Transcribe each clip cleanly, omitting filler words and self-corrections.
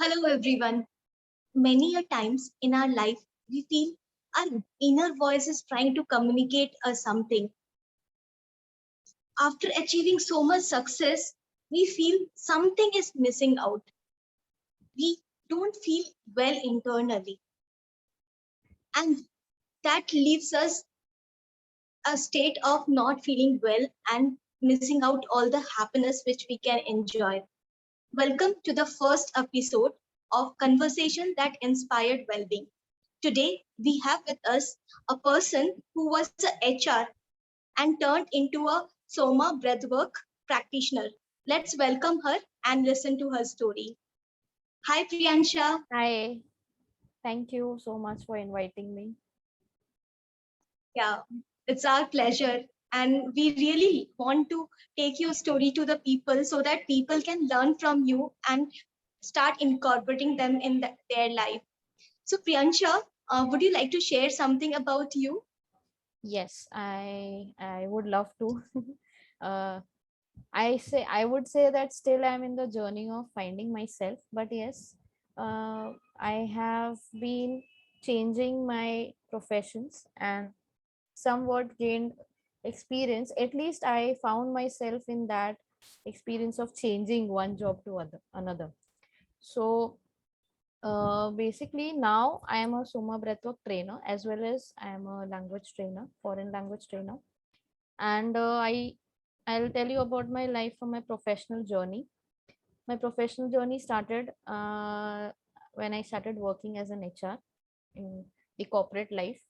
Hello, everyone. Many a times in our life, we feel our inner voice is trying to communicate us something. After achieving so much success, we feel something is missing out. We don't feel well internally. And that leaves us a state of not feeling well and missing out all the happiness which we can enjoy. Welcome to the first episode of Conversation that Inspired Wellbeing. Today, we have with us a person who was a HR and turned into a Soma breathwork practitioner. Let's welcome her and listen to her story. Hi, Priyansha. Hi, thank you so much for inviting me. Yeah, it's our pleasure. And we really want to take your story to the people so that people can learn from you and start incorporating them in their life. So, Priyansha, would you like to share something about you? Yes, I would love to. uh, I would say that still I'm in the journey of finding myself, but yes, I have been changing my professions and somewhat gained experience. At least I found myself in that experience of changing one job to another. So basically, now I am a Soma Breathwork trainer as well as I am a language trainer, foreign language trainer. And I'll tell you about my life from my professional journey. My professional journey started when I started working as an HR in the corporate life.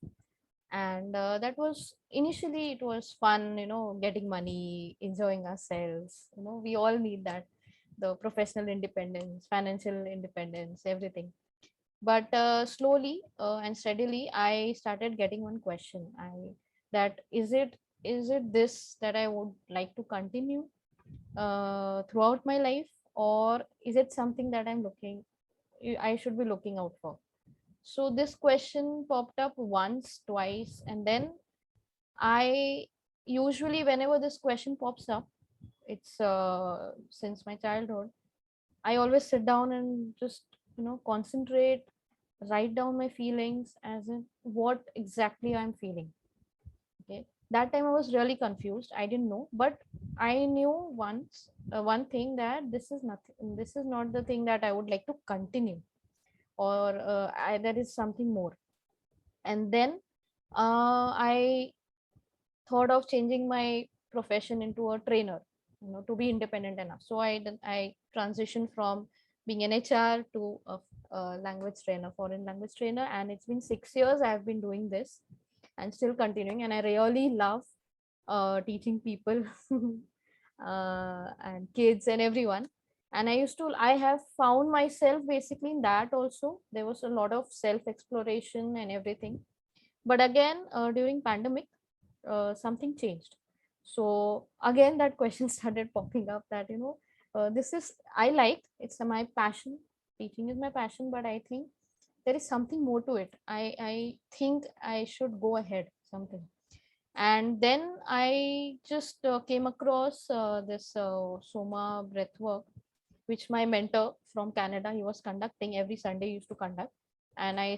And that was initially it was fun, getting money, enjoying ourselves. We all need that, the professional independence, financial independence, everything. But slowly and steadily I started getting one question, I that is it this that I would like to continue throughout my life, or is it something that I should be looking out for? So this question popped up once, twice, and then I usually, whenever this question pops up, it's since my childhood, I always sit down and just concentrate, write down my feelings as in what exactly I'm feeling. Okay, that time I was really confused, I didn't know, but I knew once one thing, that this is not the thing that I would like to continue, or there is something more. And then I thought of changing my profession into a trainer, to be independent enough. So I transitioned from being an HR to a language trainer, foreign language trainer, and it's been 6 years I've been doing this and still continuing. And I really love teaching people and kids and everyone. And I have found myself basically in that also. There was a lot of self exploration and everything. But again, during pandemic, something changed. So again that question started popping up, that this is, I like, it's my passion, teaching is my passion, but I think there is something more to it. I think I should go ahead something. And then I just came across this Soma breathwork, which my mentor from Canada, he was conducting every Sunday, he used to conduct. And I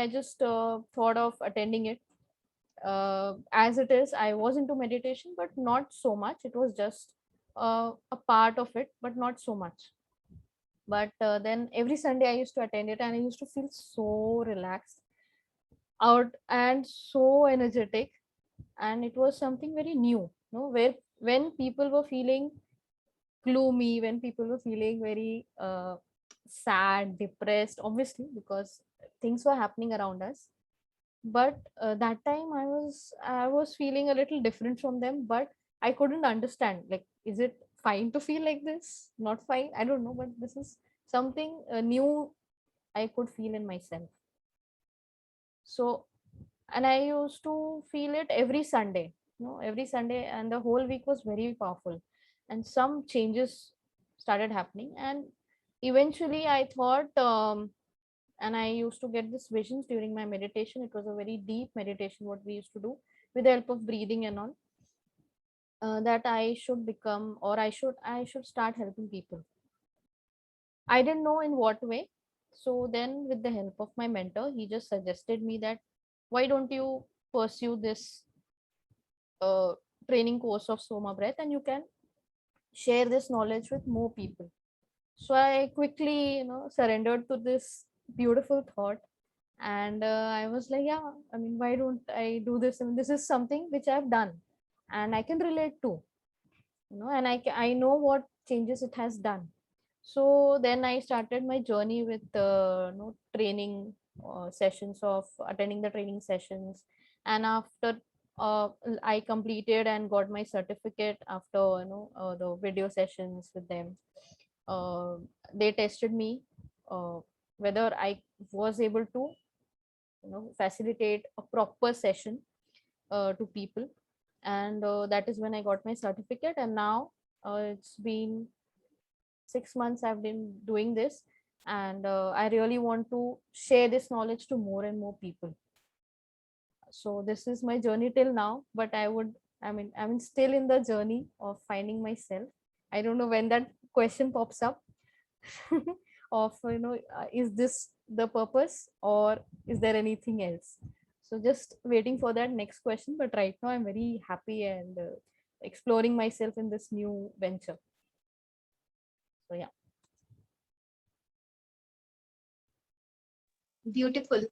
just thought of attending it. As it is, I was into meditation, but not so much. It was just a part of it, but not so much. But then every Sunday I used to attend it, and I used to feel so relaxed out and so energetic. And it was something very new, where when people were feeling gloomy, when people were feeling very sad, depressed, obviously because things were happening around us. But that time I was feeling a little different from them, but I couldn't understand, like, is it fine to feel like this, not fine, I don't know, but this is something new I could feel in myself. So, and I used to feel it every Sunday, every Sunday, and the whole week was very powerful. And some changes started happening, and eventually I thought, and I used to get these visions during my meditation. It was a very deep meditation what we used to do with the help of breathing and all, that I should become, or I should start helping people. I didn't know in what way. So then, with the help of my mentor, he just suggested me that why don't you pursue this uh, training course of Soma Breath, and you can share this knowledge with more people. So I quickly, surrendered to this beautiful thought, and I was like, yeah, I mean, why don't I do this? I mean, this is something which I've done, and I can relate to, and I know what changes it has done. So then I started my journey with training sessions of attending the training sessions, and after uh, I completed and got my certificate after the video sessions with them. uh, they tested me uh, whether I was able to facilitate a proper session to people, and that is when I got my certificate. And now it's been 6 months I've been doing this, and I really want to share this knowledge to more and more people. So this is my journey till now, but I'm still in the journey of finding myself. I don't know when that question pops up of is this the purpose, or is there anything else? So just waiting for that next question, but right now I'm very happy and exploring myself in this new venture. So yeah. Beautiful.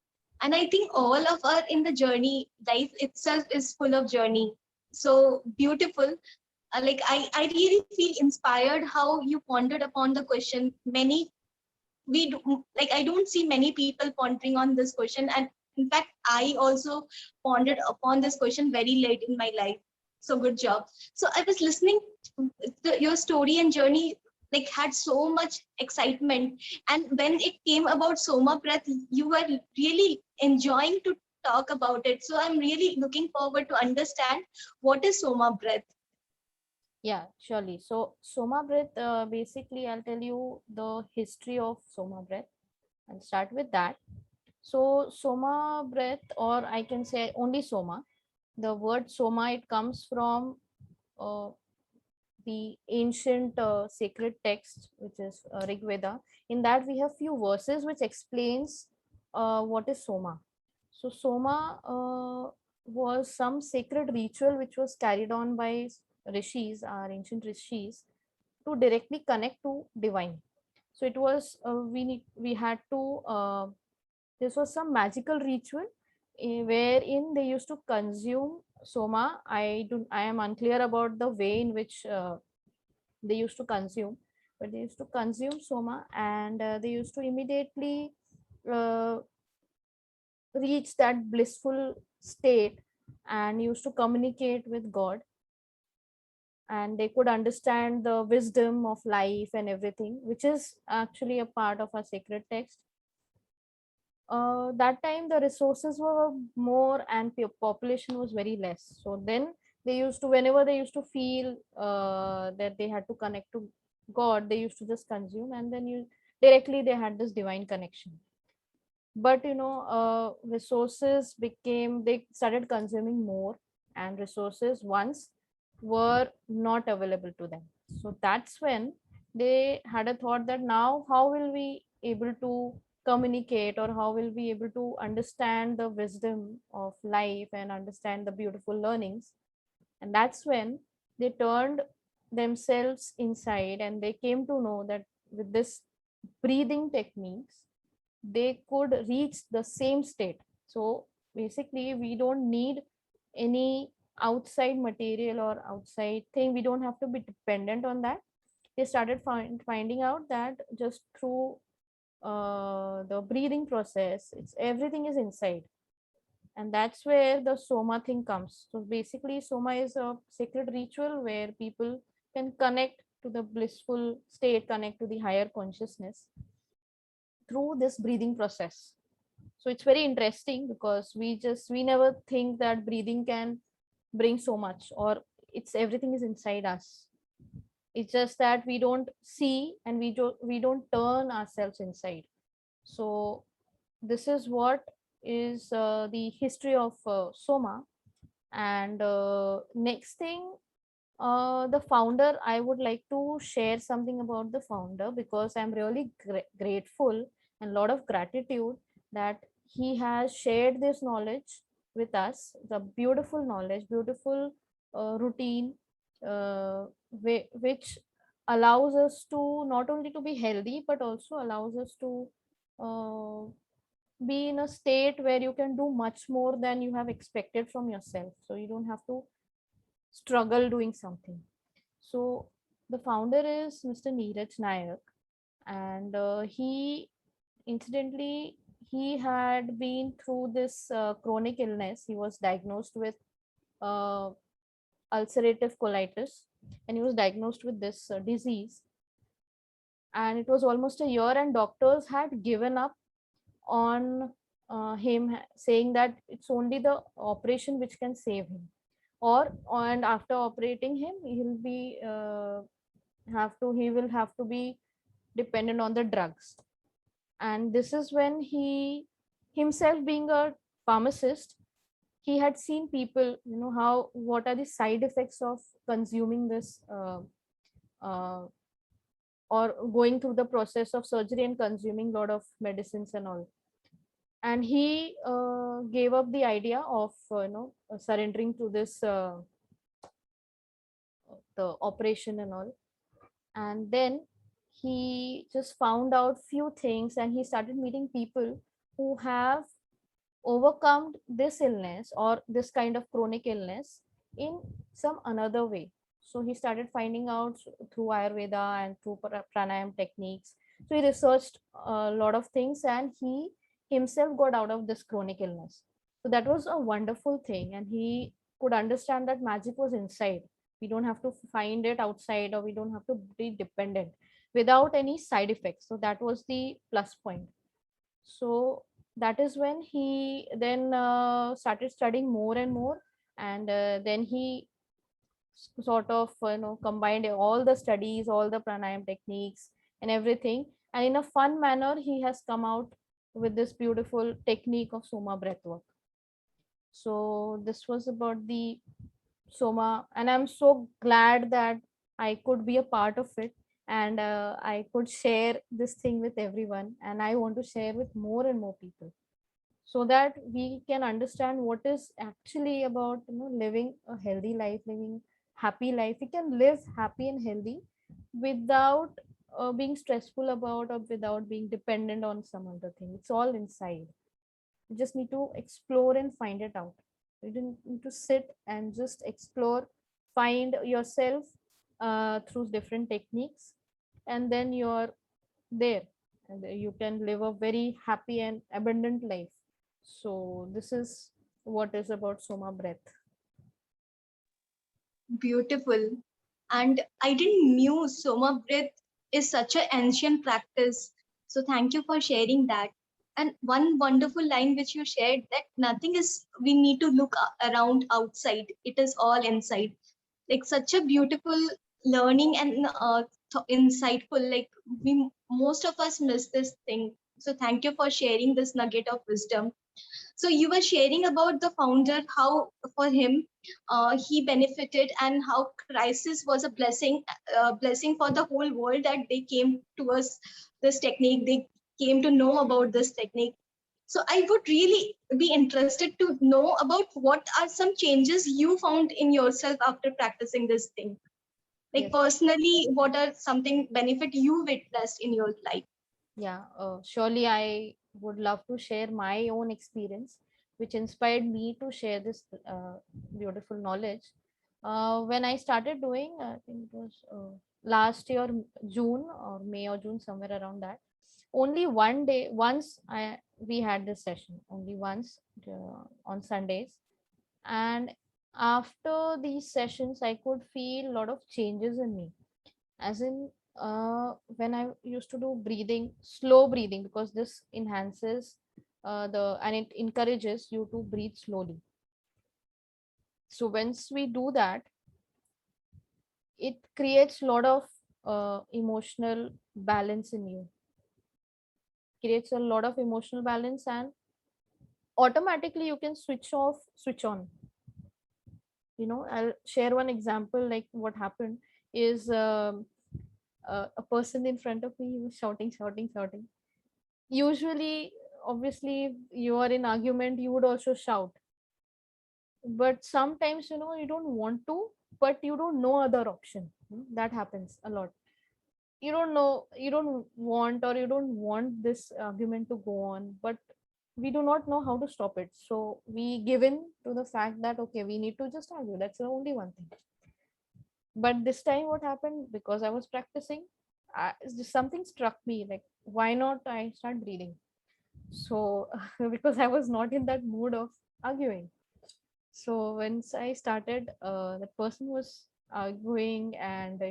And I think all of us in the journey, life itself is full of journey. So beautiful. Like I really feel inspired how you pondered upon the question. Many we do, like I don't see many people pondering on this question, and in fact I also pondered upon this question very late in my life. So good job. So I was listening to your story and journey, like had so much excitement, and when it came about Soma Breath, you were really enjoying to talk about it. So I'm really looking forward to understand what is Soma Breath. Yeah, surely. So Soma breath, basically, I'll tell you the history of Soma breath. I'll start with that. So Soma breath, or I can say only Soma. The word Soma, it comes from uh, the ancient sacred text, which is Rig Veda. In that, we have few verses which explains what is Soma. So Soma was some sacred ritual which was carried on by rishis, our ancient rishis, to directly connect to divine. So it was we had to this was some magical ritual wherein they used to consume soma. I am unclear about the way in which they used to consume, but they used to consume soma, and they used to immediately uh, reach that blissful state and used to communicate with god, and they could understand the wisdom of life and everything, which is actually a part of our sacred text. That time the resources were more and population was very less. So then they used to, whenever they used to feel that they had to connect to god, they used to just consume, and then you directly they had this divine connection. But resources became, they started consuming more, and resources once were not available to them. So that's when they had a thought that now how will we able to communicate, or how will we able to understand the wisdom of life and understand the beautiful learnings. And that's when they turned themselves inside, and they came to know that with this breathing techniques they could reach the same state. So basically we don't need any outside material or outside thing, we don't have to be dependent on that. They started finding out that just through the breathing process, it's everything is inside, and that's where the soma thing comes. So basically soma is a sacred ritual where people can connect to the blissful state, connect to the higher consciousness through this breathing process. So it's very interesting because we never think that breathing can bring so much, or it's everything is inside us. It's just that we don't see, and we don't turn ourselves inside. So this is what is the history of soma. And next thing, The founder, I would like to share something about the founder because I'm really grateful and lot of gratitude that he has shared this knowledge with us, the beautiful knowledge, beautiful routine, which allows us to not only to be healthy but also allows us to uh, be in a state where you can do much more than you have expected from yourself, so you don't have to struggle doing something. So the founder is Mr. Neeraj Nayak, and he incidentally he had been through this chronic illness. He was diagnosed with uh, ulcerative colitis, and he was diagnosed with this disease. And it was almost a year, and doctors had given up on him, saying that it's only the operation which can save him, and after operating him, he will have to be dependent on the drugs. And this is when he himself, being a pharmacist, he had seen people, how what are the side effects of consuming this uh, or going through the process of surgery and consuming a lot of medicines and all. And he gave up the idea of surrendering to this the operation and all. And then he just found out few things, and he started meeting people who have overcome this illness or this kind of chronic illness in some another way. So he started finding out through Ayurveda and through pranayam techniques. So he researched a lot of things, and he himself got out of this chronic illness. So that was a wonderful thing, and he could understand that magic was inside. We don't have to find it outside, or we don't have to be dependent without any side effects. So that was the plus point. So that is when he then started studying more and more. And then he sort of combined all the studies, all the pranayam techniques and everything, and in a fun manner he has come out with this beautiful technique of Soma breath work. So this was about the Soma, and I'm so glad that I could be a part of it, and I could share this thing with everyone, and I want to share with more and more people so that we can understand what is actually about living a healthy life, living happy life. We can live happy and healthy without being stressful about, or without being dependent on some other thing. It's all inside. You just need to explore and find it out. You didn't need to sit and just explore, find yourself through different techniques, and then you're there, and you can live a very happy and abundant life. So this is what is about Soma breath. Beautiful. And I didn't knew Soma breath is such an ancient practice. So thank you for sharing that. And one wonderful line which you shared, that nothing is we need to look around outside. It is all inside. Like such a beautiful learning and insightful. Like we most of us miss this thing. So thank you for sharing this nugget of wisdom. So you were sharing about the founder, how for him he benefited, and how crisis was a blessing for the whole world, that they came to us this technique. They came to know about this technique. So I would really be interested to know about what are some changes you found in yourself after practicing this thing. Like Yes. personally, what are something benefit you witnessed in your life? Yeah, surely I would love to share my own experience, which inspired me to share this beautiful knowledge. When I started doing, I think it was last year, June or May or June, somewhere around that. Only one day, once we had this session, only once on Sundays. And after these sessions, I could feel a lot of changes in me, as in when I used to do breathing, slow breathing, because this enhances the and it encourages you to breathe slowly. So once we do that, it creates a lot of emotional balance in you, creates a lot of emotional balance, and automatically you can switch off, switch on. I'll share one example. Like what happened is, a person in front of me, he was shouting, shouting, shouting. Usually, obviously, if you are in argument, you would also shout. But sometimes, you don't want to, but you don't know other option. That happens a lot. You don't know, you don't want, or you don't want this argument to go on, but we do not know how to stop it, so we give in to the fact that okay, we need to just argue. That's the only one thing. But this time what happened, because I was practicing, it's just something struck me, like why not I start breathing. So because I was not in that mood of arguing. So once I started, that person was arguing and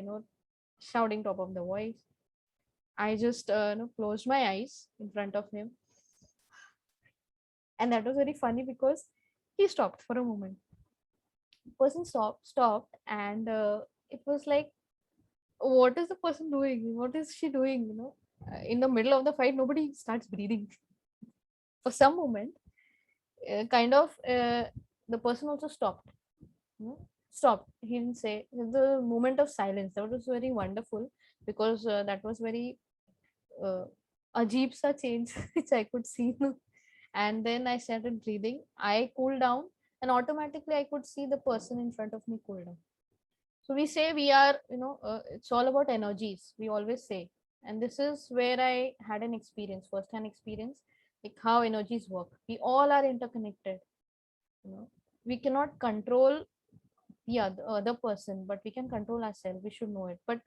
shouting top of the voice. I just closed my eyes in front of him, and that was very funny because he stopped for a moment. Person stopped, and it was like, what is the person doing? What is she doing? In the middle of the fight, nobody starts breathing. For some moment, kind of, the person also stopped. Stopped. He didn't say. The moment of silence, that was very wonderful, because that was very uh, ajeeb sa change which I could see. And then I started breathing. I cooled down, and automatically I could see the person in front of me cool down. So we say we are, it's all about energies. We always say, and this is where I had an experience, first-hand experience, like how energies work. We all are interconnected. We cannot control the other person, but we can control ourselves. We should know it. But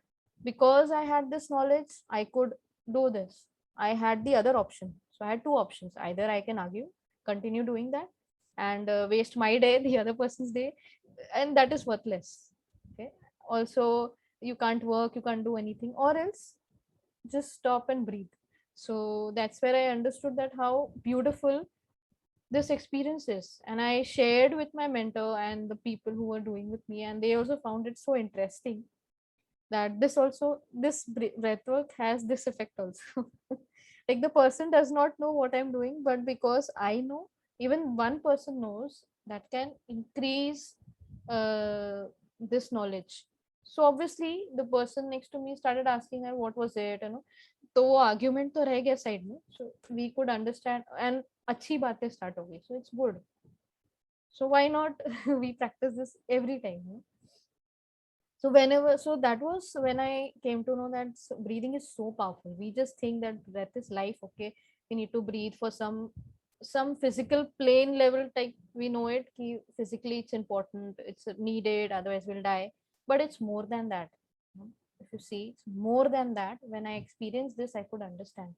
because I had this knowledge, I could do this. I had the other option. So I had two options: either I can argue, continue doing that, and waste my day, the other person's day, and that is worthless. Okay. Also, you can't work, you can't do anything, or else just stop and breathe. So that's where I understood that how beautiful this experience is, and I shared with my mentor and the people who were doing with me, and they also found it so interesting that this breath work has this effect also. Like the person does not know what I'm doing, but because I know, even one person knows, that can increase uh, this knowledge. So obviously the person next to me started asking her what was it, तो वो argument तो रह गया side में, so we could understand, and अच्छी बातें start हो गई, so it's good. So why not we practice this every time, so whenever, so that was when I came to know that breathing is so powerful. We just think that breath is life. Okay, we need to breathe for some physical plane level type. We know it. Physically, it's important. It's needed. Otherwise, we'll die. But it's more than that. If you see, it's more than that. When I experienced this, I could understand.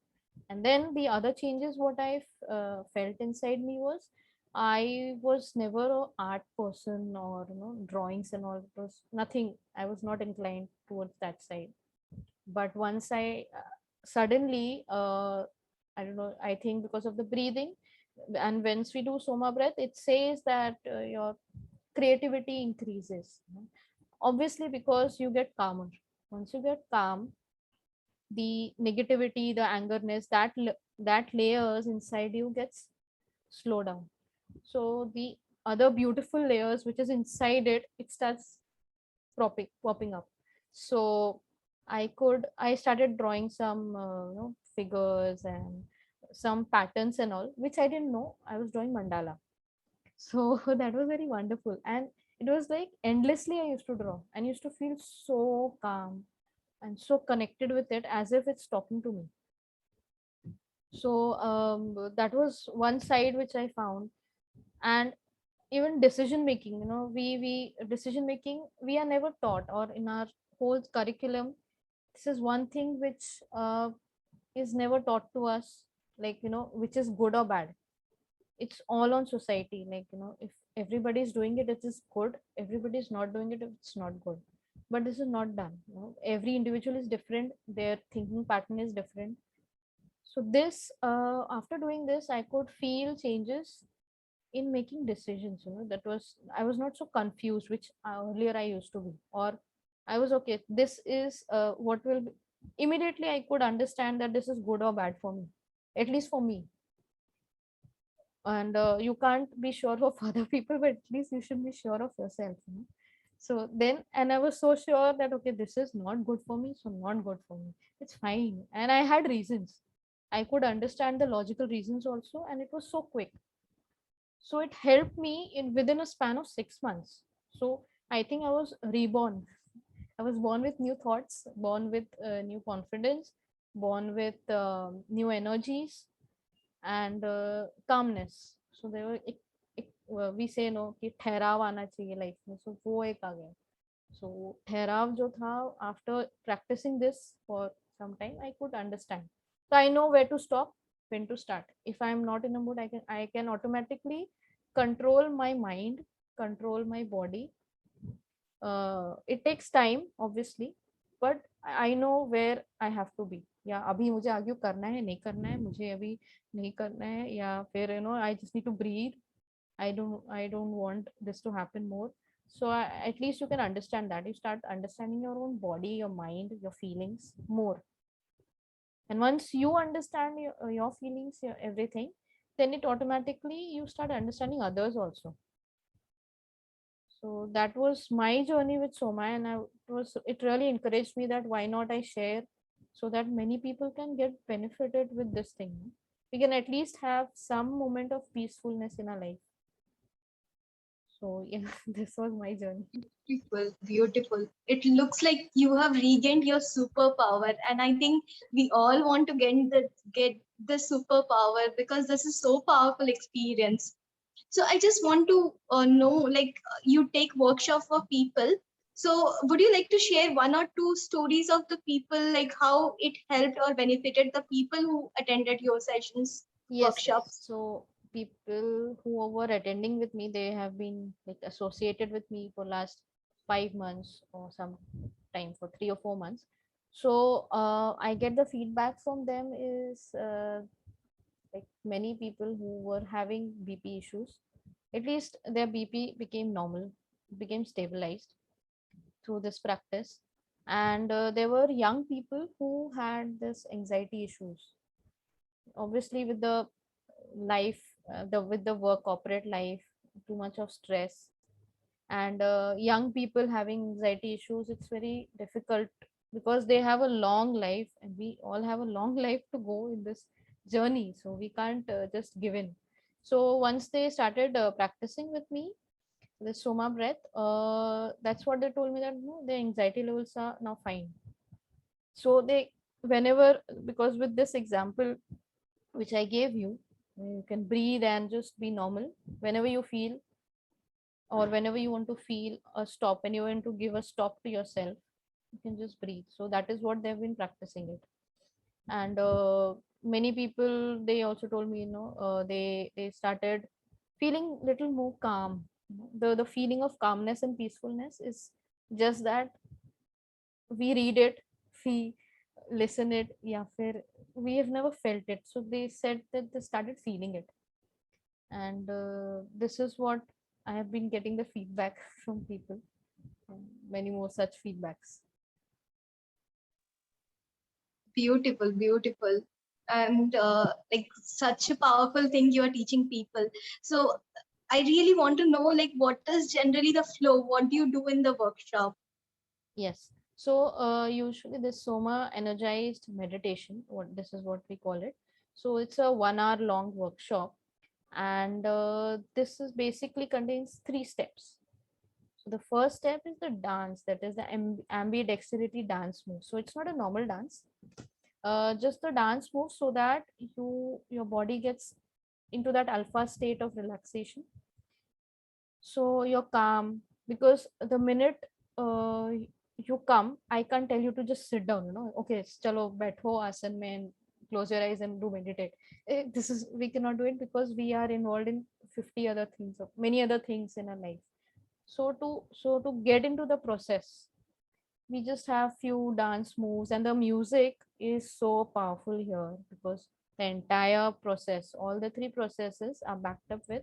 And then the other changes what I felt inside me was, I was never a art person, or drawings and all. It was nothing. I was not inclined towards that side. But once I suddenly, I don't know, I think because of the breathing, and once we do soma breath, it says that your creativity increases. Obviously, because you get calmer. Once you get calm, the negativity, the angerness, that layers inside you gets slowed down. So the other beautiful layers which is inside it, it starts popping up. So I started drawing some figures and some patterns and all, which I didn't know. I was drawing mandala. So that was very wonderful, and it was like endlessly I used to draw and used to feel so calm and so connected with it, as if it's talking to me. So that was one side which I found. And even decision making, we decision making, we are never taught, or in our whole curriculum, this is one thing which is never taught to us, like which is good or bad. It's all on society, like if everybody is doing it, it is good. Everybody is not doing it, it's not good. But this is not done. Every individual is different, their thinking pattern is different. So this, after doing this, I could feel changes in making decisions. That was, I was not so confused, which earlier I used to be, or I was okay, this is what will be. Immediately I could understand that this is good or bad for me, at least for me. and you can't be sure of other people, but at least you should be sure of yourself, you know? So then, and I was so sure that okay, this is not good for me, so not good for me, it's fine. And I had reasons, I could understand the logical reasons also, and it was so quick. So it helped me in within a span of 6 months. So I think I was reborn. I was born with new thoughts, born with new confidence, born with new energies, and calmness. So they were we say no कि ठहराव आना चाहिए life में, so वो एक आ गया. So ठहराव जो था, after practicing this for some time, I could understand. So I know where to stop, when to start. If I am not in a mood, I can automatically control my mind, control my body. It takes time obviously, but I know where I have to be. या अभी मुझे argue करना है, नहीं करना है, मुझे अभी नहीं करना है, या फिर I just need to breathe. I don't want this to happen more. So at least you can understand that. You start understanding your own body, your mind, your feelings more. And once you understand your feelings, your everything, then it automatically you start understanding others also. So that was my journey with Soma, and it really encouraged me that why not I share, so that many people can get benefited with this thing. We can at least have some moment of peacefulness in our life. So yeah, this was my journey. Beautiful, beautiful. It looks like you have regained your superpower, and I think we all want to get the superpower because this is so powerful experience. So I just want to know, like, you take workshop for people. So would you like to share one or two stories of the people, like how it helped or benefited the people who attended your sessions, Yes, yes. workshops? So people who were attending with me, they have been like associated with me for last 5 months or some time for 3 or 4 months. So I get the feedback from them is like many people who were having BP issues, at least their BP became normal, became stabilized through this practice. And there were young people who had this anxiety issues, obviously with the life, with the work, corporate life, too much of stress, and young people having anxiety issues, it's very difficult because they have a long life, and we all have a long life to go in this journey, so we can't just give in. So once they started practicing with me the Soma breath, that's what they told me, that no, their anxiety levels are now fine. So they, whenever, because with this example which I gave you, you can breathe and just be normal whenever you feel, or whenever you want to feel a stop, and you want to give a stop to yourself, you can just breathe. So that is what they've been practicing it. And many people, they also told me, they started feeling little more calm. The feeling of calmness and peacefulness is just that we read it, we listen it, yeah, we have never felt it. So they said that they started feeling it. And this is what I have been getting the feedback from people, many more such feedbacks. Beautiful, beautiful. And like such a powerful thing you are teaching people. So I really want to know, like, what is generally the flow? What do you do in the workshop? Yes. So usually this Soma energized meditation, what this is what we call it. So it's a 1 hour long workshop, and this is basically contains 3 steps. So the first step is the dance, that is the ambidexterity dance move. So it's not a normal dance, just the dance move, so that your body gets into that alpha state of relaxation. So you're calm, because the minute uh, you come, I can't tell you to just sit down, okay, chalo baitho asan mein and close your eyes and do meditate. This is, we cannot do it because we are involved in 50 other things, many other things in our life. So to get into the process, we just have few dance moves, and the music is so powerful here, because the entire process, all the 3 processes are backed up with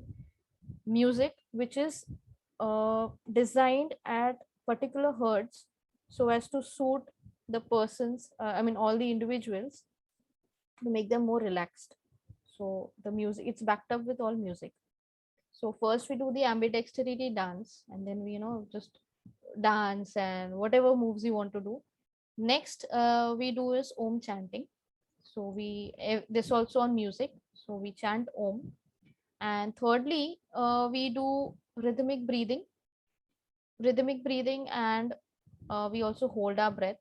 music, which is designed at particular hertz, so as to suit the persons, I mean all the individuals, to make them more relaxed. So the music, it's backed up with all music. So first we do the ambidexterity dance, and then we, just dance and whatever moves you want to do. Next, we do is Om chanting. So this also on music. So we chant Om. And thirdly, we do rhythmic breathing, and we also hold our breath.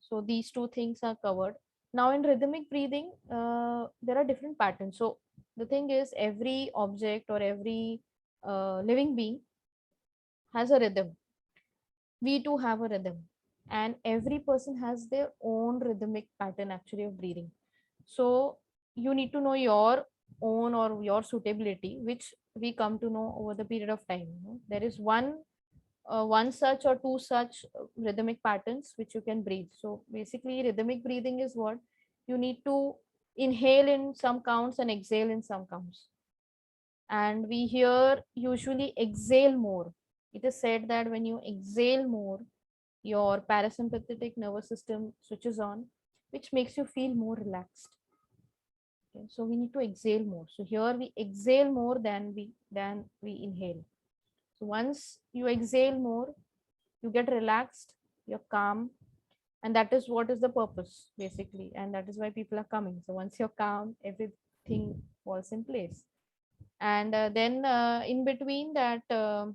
So these two things are covered. Now in rhythmic breathing, there are different patterns. So the thing is, every object or every living being has a rhythm. We too have a rhythm, and every person has their own rhythmic pattern actually of breathing. So you need to know your own or your suitability, which we come to know over the period of time. There is one such or two such rhythmic patterns which you can breathe. So basically, rhythmic breathing is what you need to inhale in some counts and exhale in some counts. And we here usually exhale more. It is said that when you exhale more, your parasympathetic nervous system switches on, which makes you feel more relaxed. Okay, so we need to exhale more. So here we exhale more than we inhale. So once you exhale more, you get relaxed, you're calm, and that is what is the purpose basically, and that is why people are coming. So once you're calm, everything falls in place. And then in between that, uh,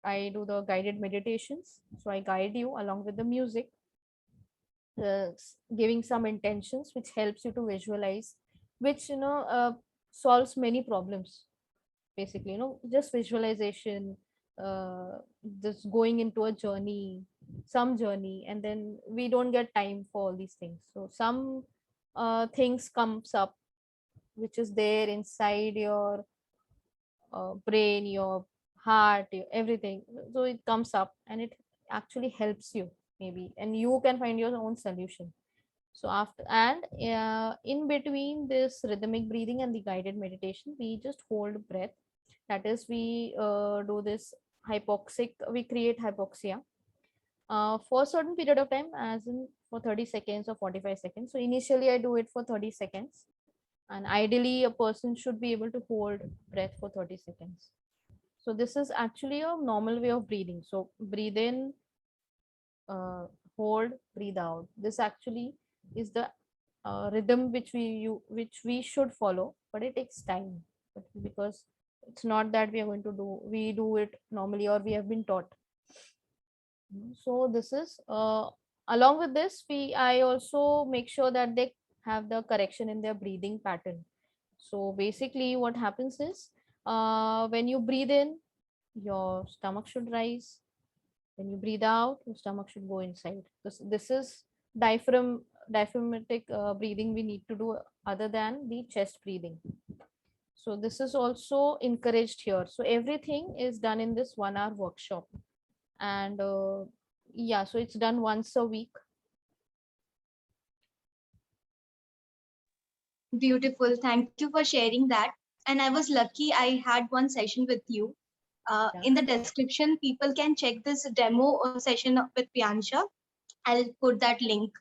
I do the guided meditations. So I guide you along with the music, giving some intentions which helps you to visualize, which solves many problems basically. Just visualization, uh, just going into a journey, some journey, and then we don't get time for all these things. So some things comes up which is there inside your brain, your heart, everything. So it comes up and it actually helps you maybe, and you can find your own solution. So after, and in between this rhythmic breathing and the guided meditation, we just hold breath. That is, we do this hypoxic, we create hypoxia for a certain period of time, as in for 30 seconds or 45 seconds. So initially I do it for 30 seconds, and ideally a person should be able to hold breath for 30 seconds. So this is actually a normal way of breathing. So breathe in, hold, breathe out. This actually is the rhythm which we should follow, but it takes time. But because it's not that we are going to we do it normally or we have been taught. So this is along with this, I also make sure that they have the correction in their breathing pattern. So basically, what happens is, when you breathe in, your stomach should rise. When you breathe out, your stomach should go inside. This is diaphragmatic breathing we need to do, other than the chest breathing. So this is also encouraged here. So everything is done in this 1 hour workshop. And yeah, so it's done once a week. Beautiful. Thank you for sharing that. And I was lucky I had one session with you. Yeah. In the description, people can check this demo session with Priyansha. I'll put that link.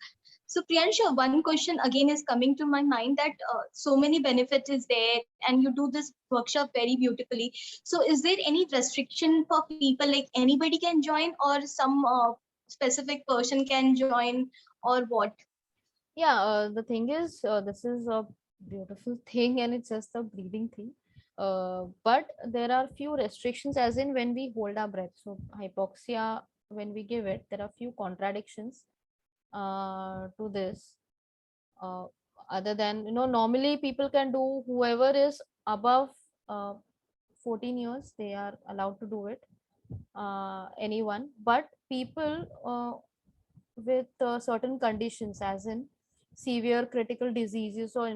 So Priyansha, one question again is coming to my mind, that so many benefits is there and you do this workshop very beautifully. So is there any restriction for people, like anybody can join or some specific person can join or what? Yeah, the thing is, this is a beautiful thing and it's just a breathing thing. But there are few restrictions, as in when we hold our breath. So hypoxia, when we give it, there are few contradictions to this. uh, Other than, normally people can do, whoever is above uh, 14 years, they are allowed to do it, anyone. But people with certain conditions, as in severe critical diseases or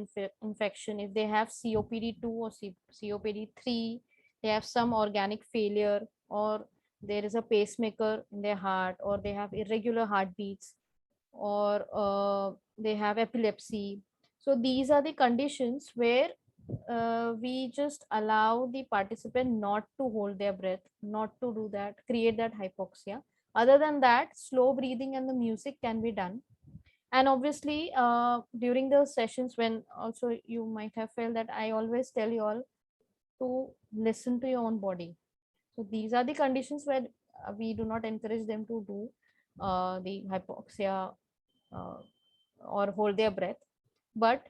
infection, if they have COPD 2 or COPD 3, they have some organic failure, or there is a pacemaker in their heart, or they have irregular heartbeats, or they have epilepsy. So these are the conditions where we just allow the participant not to hold their breath, not to do that, create that hypoxia. Other than that, slow breathing and the music can be done. And obviously during the sessions, when also you might have felt that I always tell you all to listen to your own body. So these are the conditions where we do not encourage them to do the hypoxia uh, or hold their breath. But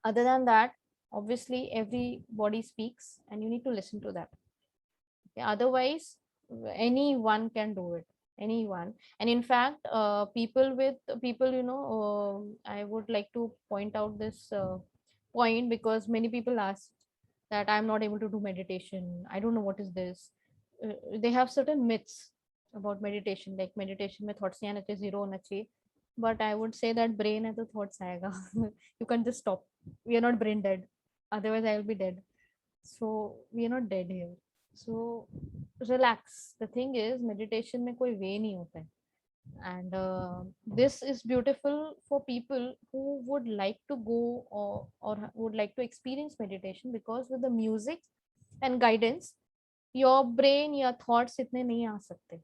other than that, obviously everybody speaks and you need to listen to that. Okay? Otherwise, anyone can do it. Anyone. And in fact, people, I would like to point out this point, because many people ask that I'm not able to do meditation. I don't know what is this. They have certain myths about meditation, like meditation में thoughts नहीं आना चाहिए, zero होना चाहिए. But I would say that brain है तो thoughts आएगा. You can just stop. We are not brain dead. Otherwise, I will be dead. So we are not dead here. So relax. The thing is, meditation में कोई way नहीं होता है. And this is beautiful for people who would like to go or would like to experience meditation, because with the music and guidance, your brain या thoughts इतने नहीं आ सकते,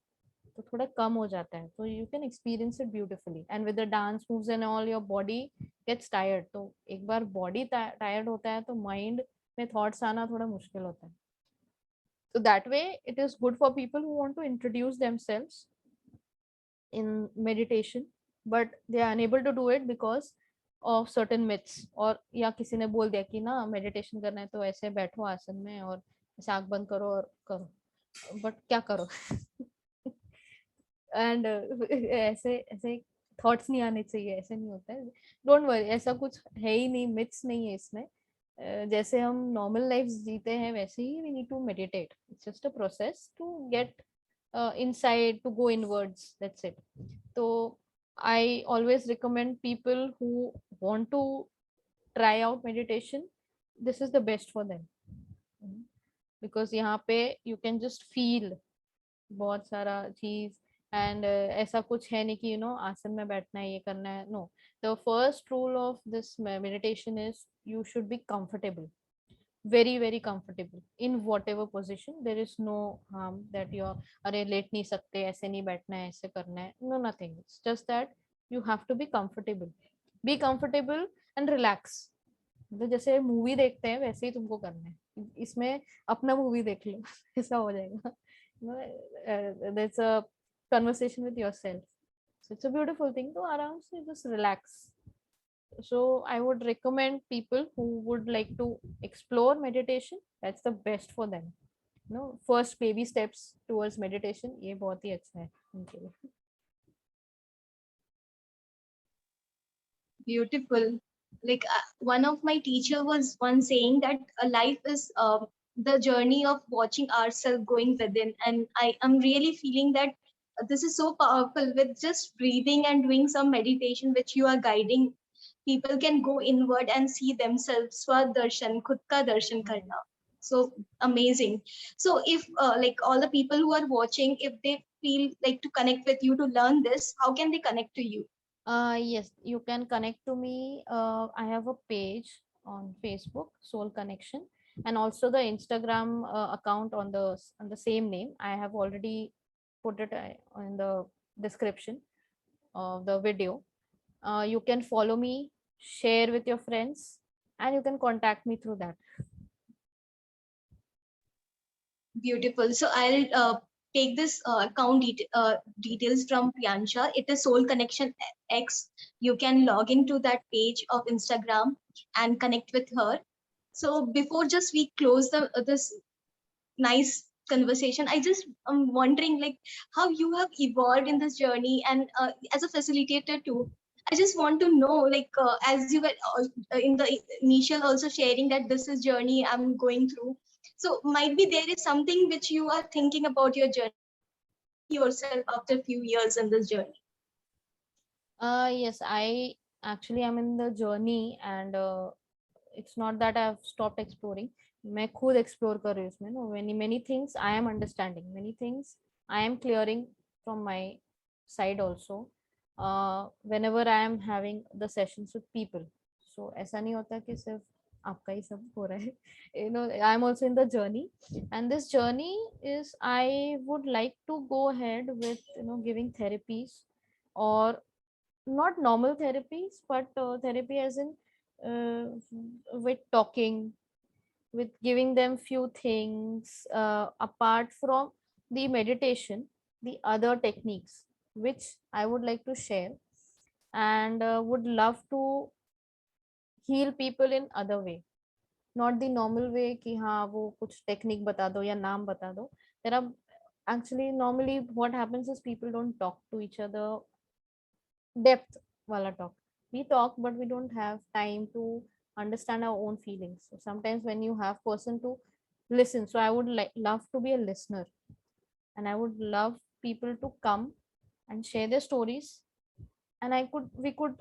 तो थोड़ा कम हो जाता है, तो you can experience it beautifully. And with the dance moves and all, your body gets tired. तो एक बार body tired होता है तो mind में thoughts आना थोड़ा मुश्किल होता है. So that way it is good for people who want to introduce themselves in meditation, but they are unable to do it because of certain myths. और या किसी ने बोल दिया कि ना मेडिटेशन करना है तो ऐसे बैठो आसन में और ऐसे आंख बंद करो और करो, बट क्या करो. एंड ऐसे ऐसे थॉट्स नहीं आने चाहिए, ऐसे नहीं होता है. डोंट वरी, ऐसा कुछ है ही नहीं, मिथ्स नहीं है इसमें. जैसे हम नॉर्मल लाइफ जीते हैं वैसे ही we need to meditate. It's just a process to get inside, to go inwards, that's it. So I always recommend people who want to try out meditation, this is the best for them. Because यहाँ पे you can just feel बहुत सारा चीज. And ऐसा कुछ है नहीं कि आसन में बैठना है, ये करना है. No, the first rule of this meditation is you should be comfortable, very comfortable in whatever position. There is no harm that you're अरे लेट नहीं सकते, ऐसे नहीं बैठना है, ऐसे करना है. No, nothing. It's just that you have to be comfortable. Be comfortable and relax. मतलब जैसे मूवी देखते हैं वैसे ही तुमको करना है. इसमें अपना मूवी देख लो. ऐसा हो जाएगा. That's a conversation with yourself. So it's a beautiful thing to आराम से just relax. So I would recommend people who would like to explore meditation, that's the best for them. First baby steps towards meditation, ये बहुत ही अच्छा है उनके लिए. Beautiful. Like one of my teacher was once saying that life is the journey of watching ourselves going within, and I am really feeling that this is so powerful. With just breathing and doing some meditation which you are guiding, people can go inward and see themselves. Swadarshan, khud ka darshan karna. So amazing. So if like all the people who are watching, if they feel like to connect with you to learn this, how can they connect to you? Yes, you can connect to me. I have a page on Facebook, Soul Connection, and also the Instagram account on the same name. I have already put it in the description of the video. You can follow me, share with your friends, and you can contact me through that. Beautiful. So I'll take this account details from Priyansha. It is Soul Connection X. You can log into that page of Instagram and connect with her. So before just we close the this nice conversation, I just am wondering like how you have evolved in this journey, and as a facilitator too. I just want to know, like, as you were in the initial also sharing that this is journey I'm going through. So might be there is something which you are thinking about your journey yourself after a few years in this journey. Yes, I actually am in the journey, and it's not that I've stopped exploring. मैं खुद explore कर रही हूँ इसमें. No, many things I am understanding, many things I am clearing from my side also. Whenever I am having the sessions with people, so ऐसा नहीं होता कि सिर्फ आपका ही सब हो रहा है. I am also in the journey, and this journey is, I would like to go ahead with giving therapies, or not normal therapies, but therapy as in with talking, with giving them few things apart from the meditation, the other techniques which I would like to share, and would love to heal people in other way, not the normal way कि हाँ वो कुछ technique बता दो या नाम बता दो. There are actually normally what happens is people don't talk to each other depth wala talk. We talk, but we don't have time to understand our own feelings. So sometimes when you have person to listen, so I would love to be a listener, and I would love people to come and share their stories, and we could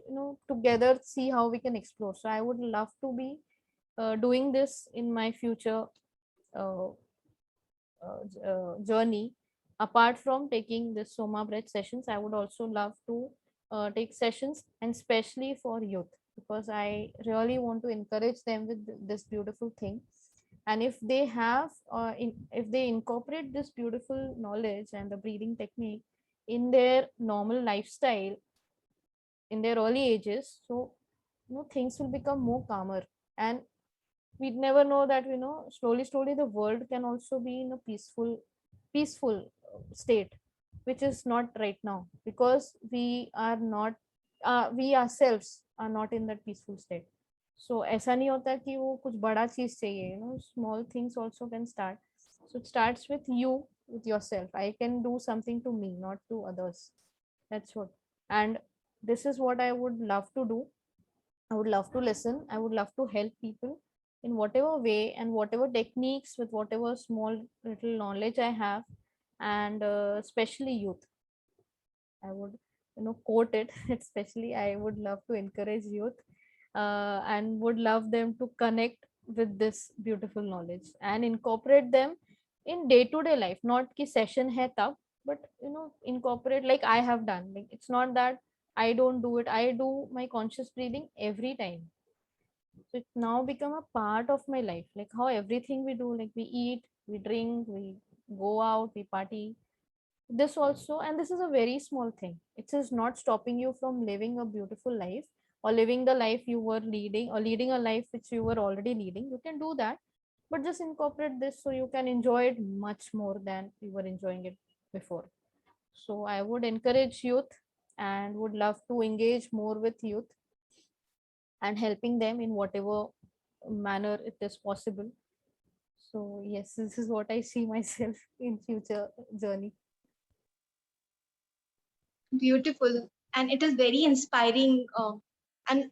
together see how we can explore. So I would love to be doing this in my future uh, journey. Apart from taking this Soma Breath sessions, I would also love to take sessions, and especially for youth, because I really want to encourage them with this beautiful thing. And if they have if they incorporate this beautiful knowledge and the breathing technique in their normal lifestyle in their early ages, so things will become more calmer. And we never know that slowly the world can also be in a peaceful state, which is not right now, because we are not we ourselves are not in that peaceful state. So ऐसा नहीं होता कि वो कुछ बड़ा चीज चाहिए, small things also can start. So it starts with you, with yourself. I can do something to me, not to others. That's what. And this is what I would love to do. I would love to listen. I would love to help people in whatever way and whatever techniques, with whatever small little knowledge I have, and especially youth. I would, quote it. Especially, I would love to encourage youth, and would love them to connect with this beautiful knowledge and incorporate them in day-to-day life. Not ki session hai tab, but incorporate like I have done. Like it's not that I don't do it. I do my conscious breathing every time. So it's now become a part of my life. Like how everything we do, like we eat, we drink, we go out, we party. This also, and this is a very small thing. It is not stopping you from living a beautiful life, or living the life you were leading, or leading a life which you were already leading. You can do that, but just incorporate this so you can enjoy it much more than you were enjoying it before. So I would encourage youth, and would love to engage more with youth and helping them in whatever manner it is possible. So yes, this is what I see myself in future journey. Beautiful. And it is very inspiring. And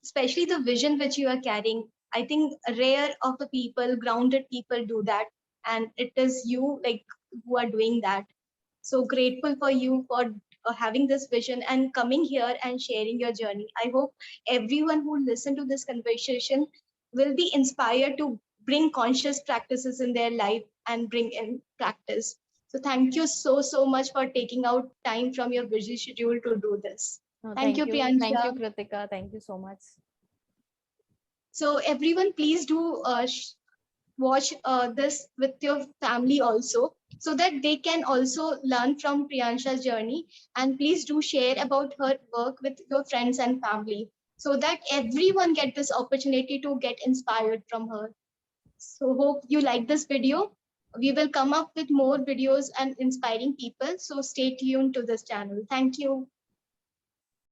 especially the vision which you are carrying. I think rare of the people, grounded people do that. And it is you like who are doing that. So grateful for you for having this vision and coming here and sharing your journey. I hope everyone who listen to this conversation will be inspired to bring conscious practices in their life and bring in practice. So thank you so much for taking out time from your busy schedule to do this. No, Thank you, thank you, Priyansha. Kritika. Thank you so much. So everyone, please do watch this with your family also, so that they can also learn from Priyansha's journey. And please do share about her work with your friends and family, so that everyone get this opportunity to get inspired from her. So hope you like this video. We will come up with more videos and inspiring people. So stay tuned to this channel. Thank you.